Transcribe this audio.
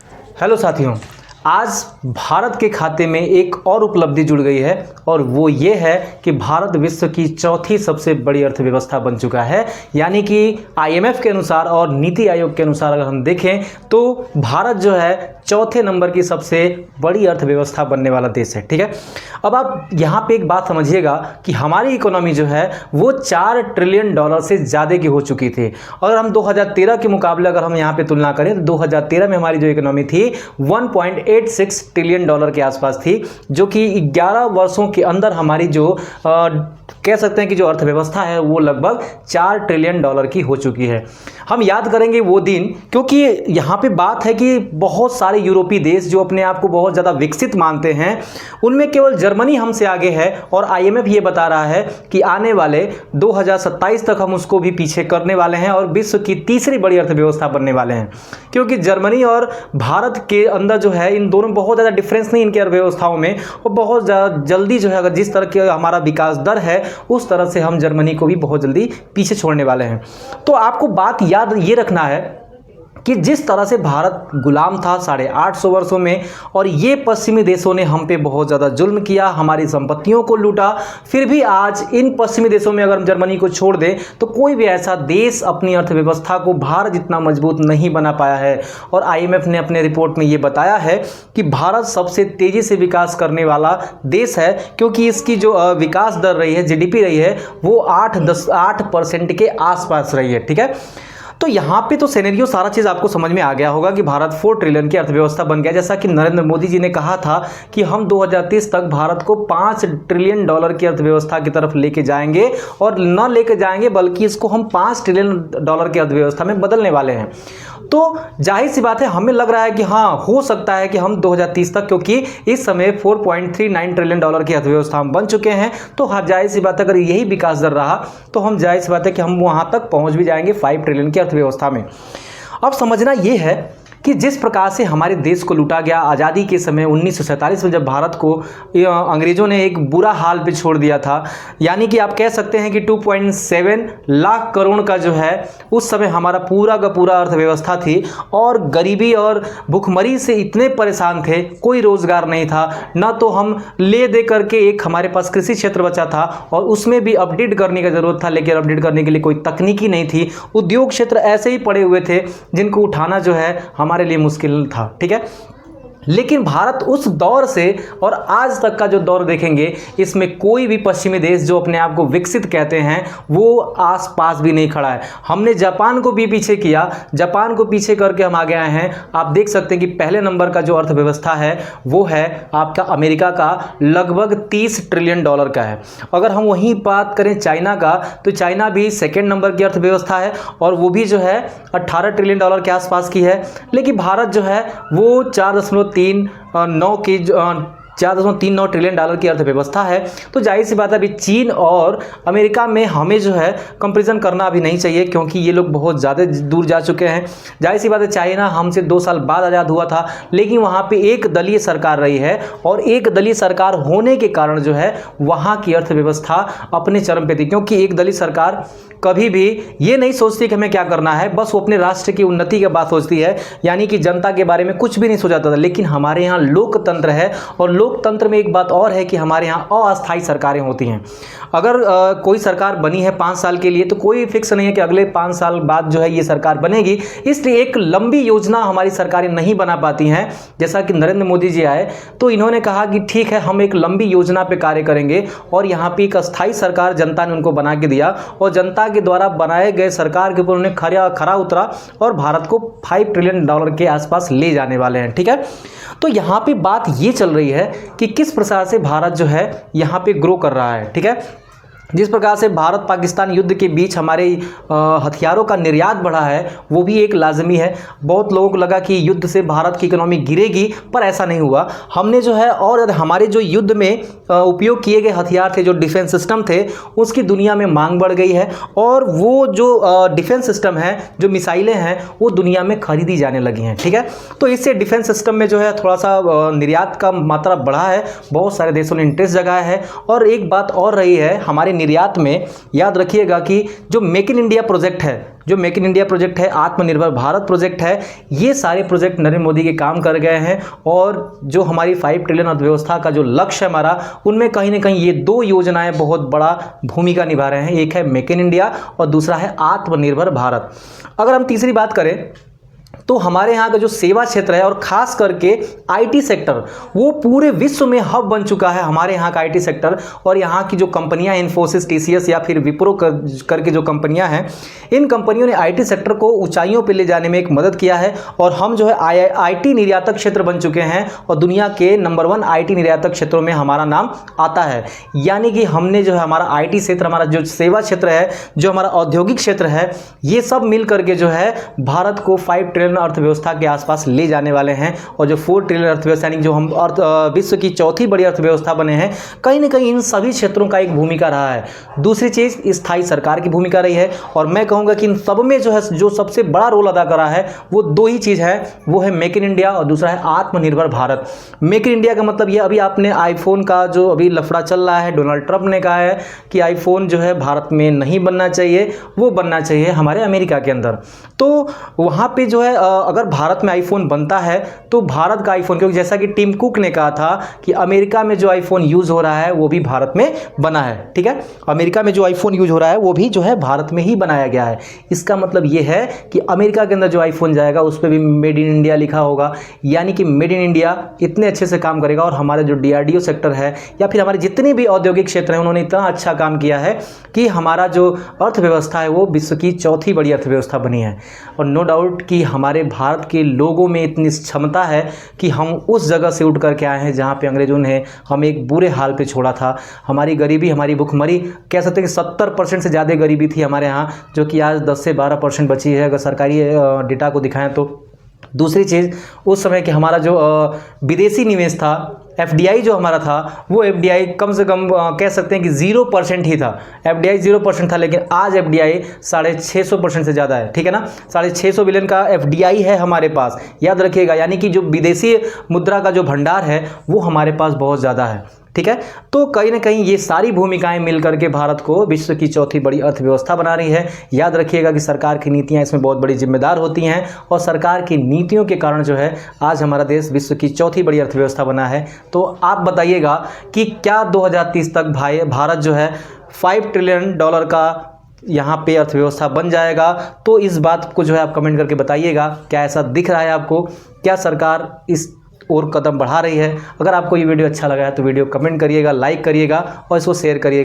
Hello साथियों, आज भारत के खाते में एक और उपलब्धि जुड़ गई है और वो ये है कि भारत विश्व की चौथी सबसे बड़ी अर्थव्यवस्था बन चुका है। यानी कि आईएमएफ के अनुसार और नीति आयोग के अनुसार अगर हम देखें तो भारत जो है चौथे नंबर की सबसे बड़ी अर्थव्यवस्था बनने वाला देश है। ठीक है, अब आप यहाँ पे एक बात समझिएगा कि हमारी इकोनॉमी जो है वो $4 ट्रिलियन से ज़्यादा की हो चुकी थी। अगर हम 2013 के मुकाबले अगर हम यहाँ पे तुलना करें तो 2013 में हमारी जो इकोनॉमी थी 1.86 ट्रिलियन के आसपास थी, जो कि 11 वर्षों के अंदर हमारी जो कह सकते हैं कि जो अर्थव्यवस्था है वो लगभग $4 ट्रिलियन की हो चुकी है। हम याद करेंगे वो दिन, क्योंकि यहाँ पे बात है कि बहुत सारे यूरोपीय देश जो अपने आप को बहुत ज़्यादा विकसित मानते हैं उनमें केवल जर्मनी हमसे आगे है और आईएमएफ ये बता रहा है कि आने वाले 2027 तक हम उसको भी पीछे करने वाले हैं और विश्व की तीसरी बड़ी अर्थव्यवस्था बनने वाले हैं। क्योंकि जर्मनी और भारत के अंदर जो है इन दोनों बहुत ज़्यादा डिफरेंस नहीं इनकी अर्थव्यवस्थाओं में, और बहुत ज़्यादा जल्दी जो है अगर जिस तरह का हमारा विकास दर है उस तरह से हम जर्मनी को भी बहुत जल्दी पीछे छोड़ने वाले हैं। तो आपको बात याद ये रखना है कि जिस तरह से भारत गुलाम था 850 वर्षों में और ये पश्चिमी देशों ने हम पे बहुत ज़्यादा जुल्म किया, हमारी संपत्तियों को लूटा, फिर भी आज इन पश्चिमी देशों में अगर हम जर्मनी को छोड़ दें तो कोई भी ऐसा देश अपनी अर्थव्यवस्था को भारत जितना मजबूत नहीं बना पाया है। और आईएमएफ ने अपने रिपोर्ट में ये बताया है कि भारत सबसे तेज़ी से विकास करने वाला देश है, क्योंकि इसकी जो विकास दर रही है, जीडीपी रही है, वो 8% के आसपास रही है। ठीक है, तो यहाँ पे तो सिनेरियो सारा चीज़ आपको समझ में आ गया होगा कि भारत 4 ट्रिलियन की अर्थव्यवस्था बन गया। जैसा कि नरेंद्र मोदी जी ने कहा था कि हम 2030 तक भारत को $5 ट्रिलियन की अर्थव्यवस्था की तरफ लेके जाएंगे, और न लेके जाएंगे बल्कि इसको हम $5 ट्रिलियन की अर्थव्यवस्था में बदलने वाले हैं। तो जाहिर सी बात है, हमें लग रहा है कि हाँ हो सकता है कि हम 2030 तक, क्योंकि इस समय 4.39 ट्रिलियन की अर्थव्यवस्था हम बन चुके हैं, तो हाँ जाहिर सी बात है अगर यही विकास दर रहा तो हम जाहिर सी बात है कि हम वहाँ तक पहुँच भी जाएंगे 5 ट्रिलियन की अर्थव्यवस्था में। अब समझना ये है कि जिस प्रकार से हमारे देश को लूटा गया आज़ादी के समय 1947 में, जब भारत को अंग्रेज़ों ने एक बुरा हाल पे छोड़ दिया था, यानी कि आप कह सकते हैं कि 2.7 लाख करोड़ का जो है उस समय हमारा पूरा का पूरा अर्थव्यवस्था थी, और गरीबी और भुखमरी से इतने परेशान थे, कोई रोज़गार नहीं था, ना तो हम ले दे करके एक हमारे पास कृषि क्षेत्र बचा था और उसमें भी अपडेट करने की ज़रूरत था, लेकिन अपडेट करने के लिए कोई तकनीकी नहीं थी। उद्योग क्षेत्र ऐसे ही पड़े हुए थे जिनको उठाना जो है हमारे लिए मुश्किल था। ठीक है, लेकिन भारत उस दौर से और आज तक का जो दौर देखेंगे, इसमें कोई भी पश्चिमी देश जो अपने आप को विकसित कहते हैं वो आसपास भी नहीं खड़ा है। हमने जापान को भी पीछे किया, जापान को पीछे करके हम आगे आए हैं। आप देख सकते हैं कि पहले नंबर का जो अर्थव्यवस्था है वो है आपका अमेरिका का, लगभग $30 ट्रिलियन का है। अगर हम वहीं बात करें चाइना का, तो चाइना भी सेकेंड नंबर की अर्थव्यवस्था है और वो भी जो है 18 ट्रिलियन के आसपास की है। लेकिन भारत जो है वो 4.39 ट्रिलियन की अर्थव्यवस्था है। तो जाहिर सी बात है अभी चीन और अमेरिका में हमें जो है कंपैरिजन करना अभी नहीं चाहिए, क्योंकि ये लोग बहुत ज़्यादा दूर जा चुके हैं। जाहिर सी बात है चाइना हमसे 2 साल बाद आज़ाद हुआ था, लेकिन वहाँ पे एक दलीय सरकार रही है, और एक दलीय सरकार होने के कारण जो है वहाँ की अर्थव्यवस्था अपने चरम पे थी। क्योंकि एक दलीय सरकार कभी भी ये नहीं सोचती कि हमें क्या करना है, बस वो अपने राष्ट्र की उन्नति की बात सोचती है, यानी कि जनता के बारे में कुछ भी नहीं सोचा था। लेकिन हमारे यहाँ लोकतंत्र है, और लोकतंत्र में एक बात और है कि हमारे यहाँ अस्थायी सरकारें होती हैं। अगर कोई सरकार बनी है 5 साल के लिए, तो कोई फिक्स नहीं है कि अगले 5 साल बाद जो है ये सरकार बनेगी, इसलिए एक लंबी योजना हमारी सरकारें नहीं बना पाती हैं। जैसा कि नरेंद्र मोदी जी आए तो इन्होंने कहा कि ठीक है हम एक लंबी योजना पे कार्य करेंगे, और यहाँ पे एक अस्थायी सरकार जनता ने उनको बना के दिया, और जनता के द्वारा बनाए गए सरकार के ऊपर उन्हें खरा उतरा और भारत को $5 ट्रिलियन के आसपास ले जाने वाले हैं। ठीक है, तो यहाँ पे बात ये चल रही है कि किस प्रकार से भारत जो है यहाँ पे ग्रो कर रहा है। ठीक है, जिस प्रकार से भारत पाकिस्तान युद्ध के बीच हमारे हथियारों का निर्यात बढ़ा है वो भी एक लाजमी है। बहुत लोगों को लगा कि युद्ध से भारत की इकोनॉमी गिरेगी, पर ऐसा नहीं हुआ। हमने जो है और हमारे जो युद्ध में उपयोग किए गए हथियार थे, जो डिफेंस सिस्टम थे, उसकी दुनिया में मांग बढ़ गई है, और वो जो डिफेंस सिस्टम है, जो मिसाइलें हैं, वो दुनिया में खरीदी जाने लगी हैं। ठीक है, तो इससे डिफेंस सिस्टम में जो है थोड़ा सा निर्यात का मात्रा बढ़ा है, बहुत सारे देशों ने इंटरेस्ट जगाया है। और एक बात और रही है, हमारे निर्यात में याद रखिएगा कि जो मेक इन इंडिया प्रोजेक्ट है, आत्मनिर्भर भारत प्रोजेक्ट है, ये सारे प्रोजेक्ट नरेंद्र मोदी के काम कर गए हैं। और जो हमारी 5 ट्रिलियन अर्थव्यवस्था का जो लक्ष्य है हमारा, उनमें कहीं ना कहीं ये 2 योजनाएं बहुत बड़ा भूमिका निभा रहे हैं। एक है मेक इन इंडिया और दूसरा है आत्मनिर्भर भारत। अगर हम तीसरी बात करें तो हमारे यहाँ का जो सेवा क्षेत्र है और खास करके आईटी सेक्टर, वो पूरे विश्व में हब बन चुका है हमारे यहाँ का आईटी सेक्टर। और यहाँ की जो कंपनियाँ इन्फोसिस, टीसीएस या फिर विप्रो करके जो कंपनियाँ हैं, इन कंपनियों ने आईटी सेक्टर को ऊंचाइयों पे ले जाने में एक मदद किया है। और हम जो है आईटी निर्यातक क्षेत्र बन चुके हैं और दुनिया के नंबर 1 आईटी निर्यातक क्षेत्रों में हमारा नाम आता है। यानी कि हमने जो है हमारा आईटी क्षेत्र, हमारा जो सेवा क्षेत्र है, जो हमारा औद्योगिक क्षेत्र है, ये सब मिल करके जो है भारत को 5 ट्रिलियन अर्थव्यवस्था के आसपास ले जाने वाले हैं। और जो 4 ट्रिलियन अर्थव्यवस्था यानी जो हम विश्व की चौथी बड़ी अर्थव्यवस्था बने हैं, कहीं ना कहीं इन सभी क्षेत्रों का एक भूमिका रहा है। दूसरी चीज स्थायी सरकार की भूमिका रही है। और मैं कहूंगा कि इन सब में जो है जो सबसे बड़ा रोल अदा करा है वो 2 ही चीज है, वो है मेक इन इंडिया और दूसरा है आत्मनिर्भर भारत। मेक इन इंडिया का मतलब ये, अभी आपने आईफोन का जो अभी लफड़ा चल रहा है, डोनाल्ड ट्रंप ने कहा है कि आईफोन जो है भारत में नहीं बनना चाहिए, वो बनना चाहिए हमारे अमेरिका के अंदर। तो वहां पे जो है अगर भारत में आईफोन बनता है तो भारत का आईफोन, क्योंकि जैसा कि टिम कुक ने कहा था कि अमेरिका में जो आईफोन यूज हो रहा है वो भी भारत में बना है। ठीक है, अमेरिका में जो आईफोन यूज हो रहा है वो भी जो है भारत में ही बनाया गया है। इसका मतलब ये है कि अमेरिका के अंदर जो आईफोन जाएगा उस पर भी मेड इन इंडिया लिखा होगा। यानी कि मेड इन इंडिया इतने अच्छे से काम करेगा। और हमारे जो डीआरडीओ सेक्टर है या फिर हमारे जितने भी औद्योगिक क्षेत्र हैं, उन्होंने इतना अच्छा काम किया है कि हमारा जो अर्थव्यवस्था है वो विश्व की चौथी बड़ी अर्थव्यवस्था बनी है। और नो डाउट कि हमारे भारत के लोगों में इतनी क्षमता है कि हम उस जगह से उठ करके आए हैं जहां पे अंग्रेजों ने हमें एक बुरे हाल पे छोड़ा था। हमारी गरीबी, हमारी भुखमरी, कह सकते हैं कि 70% से ज़्यादा गरीबी थी हमारे यहाँ, जो कि आज 10 से 12% बची है अगर सरकारी डेटा को दिखाएं तो। दूसरी चीज़, उस समय कि हमारा जो विदेशी निवेश था, एफडीआई जो हमारा था, वो एफडीआई कम से कम कह सकते हैं कि 0% ही था। एफडीआई 0% था, लेकिन आज एफडीआई 650% से ज़्यादा है। ठीक है ना, 650 बिलियन का एफडीआई है हमारे पास, याद रखिएगा। यानी कि जो विदेशी मुद्रा का जो भंडार है वो हमारे पास बहुत ज़्यादा है। ठीक है, तो कहीं ना कहीं ये सारी भूमिकाएं मिलकर के भारत को विश्व की चौथी बड़ी अर्थव्यवस्था बना रही है। याद रखिएगा कि सरकार की नीतियां इसमें बहुत बड़ी जिम्मेदार होती हैं। और सरकार की नीतियों के कारण जो है आज हमारा देश विश्व की चौथी बड़ी अर्थव्यवस्था बना है। तो आप बताइएगा कि क्या 2030 तक भारत जो है $5 ट्रिलियन का यहाँ पे अर्थव्यवस्था बन जाएगा? तो इस बात को जो है आप कमेंट करके बताइएगा, क्या ऐसा दिख रहा है आपको? क्या सरकार इस और कदम बढ़ा रही है? अगर आपको ये वीडियो अच्छा लगा है तो वीडियो कमेंट करिएगा, लाइक करिएगा और इसको शेयर करिएगा।